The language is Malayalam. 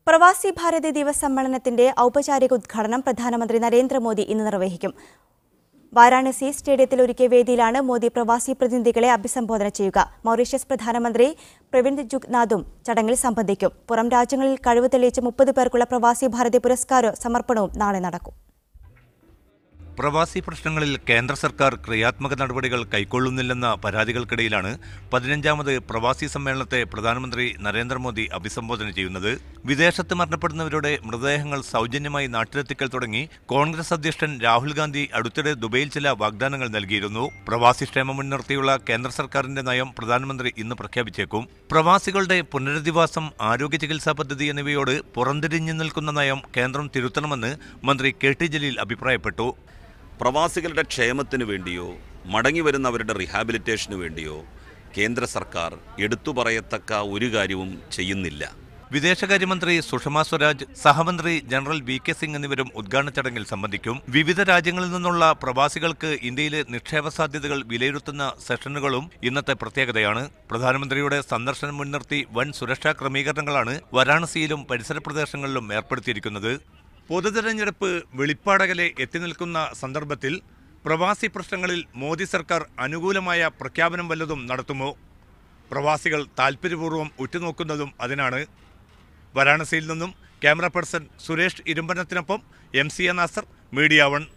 പ്രവാസി ഭാരതി ദിവസ് സമ്മേളനത്തിന്റെ ഔപചാരിക ഉദ്ഘാടനം പ്രധാനമന്ത്രി നരേന്ദ്രമോദി ഇന്ന് നിർവഹിക്കും. വാരാണസി സ്റ്റേഡിയത്തിൽ ഒരുക്കിയ വേദിയിലാണ് മോദി പ്രവാസി പ്രതിനിധികളെ അഭിസംബോധന ചെയ്യുക. മൗറീഷ്യസ് പ്രധാനമന്ത്രി പ്രവിന്ദ് ജുഗ്നാഥും ചടങ്ങിൽ സംബന്ധിക്കും. പുറം രാജ്യങ്ങളിൽ കഴിവ് തെളിയിച്ച 30 പേർക്കുള്ള പ്രവാസി ഭാരതി പുരസ്കാര സമർപ്പണവും നാളെ നടക്കും. പ്രവാസി പ്രശ്നങ്ങളിൽ കേന്ദ്ര സർക്കാർ ക്രിയാത്മക നടപടികൾ കൈക്കൊള്ളുന്നില്ലെന്ന പരാതികൾക്കിടയിലാണ് 15ാമത് പ്രവാസി സമ്മേളനത്തെ പ്രധാനമന്ത്രി നരേന്ദ്രമോദി അഭിസംബോധന ചെയ്യുന്നത്. വിദേശത്ത് മരണപ്പെടുന്നവരുടെ മൃതദേഹങ്ങൾ സൗജന്യമായി നാട്ടിലെത്തിക്കൽ തുടങ്ങി കോൺഗ്രസ് അധ്യക്ഷൻ രാഹുൽ ഗാന്ധി അടുത്തിടെ ദുബൈയിൽ ചില വാഗ്ദാനങ്ങൾ നൽകിയിരുന്നു. പ്രവാസി ക്ഷേമം മുൻനിർത്തിയുള്ള കേന്ദ്ര സർക്കാരിന്റെ നയം പ്രധാനമന്ത്രി ഇന്ന് പ്രഖ്യാപിച്ചേക്കും. പ്രവാസികളുടെ പുനരധിവാസം, ആരോഗ്യ ചികിത്സാ പദ്ധതി എന്നിവയോട് പുറംതിരിഞ്ഞു നിൽക്കുന്ന നയം കേന്ദ്രം തിരുത്തണമെന്ന് മന്ത്രി KT ജലീൽ അഭിപ്രായപ്പെട്ടു. പ്രവാസികളുടെ ക്ഷേമത്തിനു വേണ്ടിയോ മടങ്ങിവരുന്നവരുടെ റീഹാബിലിറ്റേഷനു വേണ്ടിയോ കേന്ദ്ര സർക്കാർ എടുത്തു പറയത്തക്ക ഒരു കാര്യവും ചെയ്യുന്നില്ല. വിദേശകാര്യമന്ത്രി സുഷമ സ്വരാജ്, സഹമന്ത്രി ജനറൽ VK സിംഗ് എന്നിവരും ഉദ്ഘാടന ചടങ്ങിൽ സംബന്ധിക്കും. വിവിധ രാജ്യങ്ങളിൽ നിന്നുള്ള പ്രവാസികൾക്ക് ഇന്ത്യയിലെ നിക്ഷേപ സാധ്യതകൾ വിലയിരുത്തുന്ന സെഷനുകളും ഇന്നത്തെ പ്രത്യേകതയാണ്. പ്രധാനമന്ത്രിയുടെ സന്ദർശനം മുൻനിർത്തി വൻ സുരക്ഷാ ക്രമീകരണങ്ങളാണ് വാരാണസിയിലും പരിസര പ്രദേശങ്ങളിലും ഏർപ്പെടുത്തിയിരിക്കുന്നത്. പൊതുതെരഞ്ഞെടുപ്പ് വെളിപ്പാടകലെ എത്തിനിൽക്കുന്ന സന്ദർഭത്തിൽ പ്രവാസി പ്രശ്നങ്ങളിൽ മോദി സർക്കാർ അനുകൂലമായ പ്രഖ്യാപനം വല്ലതും നടത്തുമോ? പ്രവാസികൾ താൽപര്യപൂർവ്വം ഉറ്റുനോക്കുന്നതും അതിനാണ്. വാരാണസിയിൽ നിന്നും ക്യാമറ പേഴ്സൺ സുരേഷ് ഇരുമ്പനത്തിനൊപ്പം MC നാസർ, മീഡിയ 1.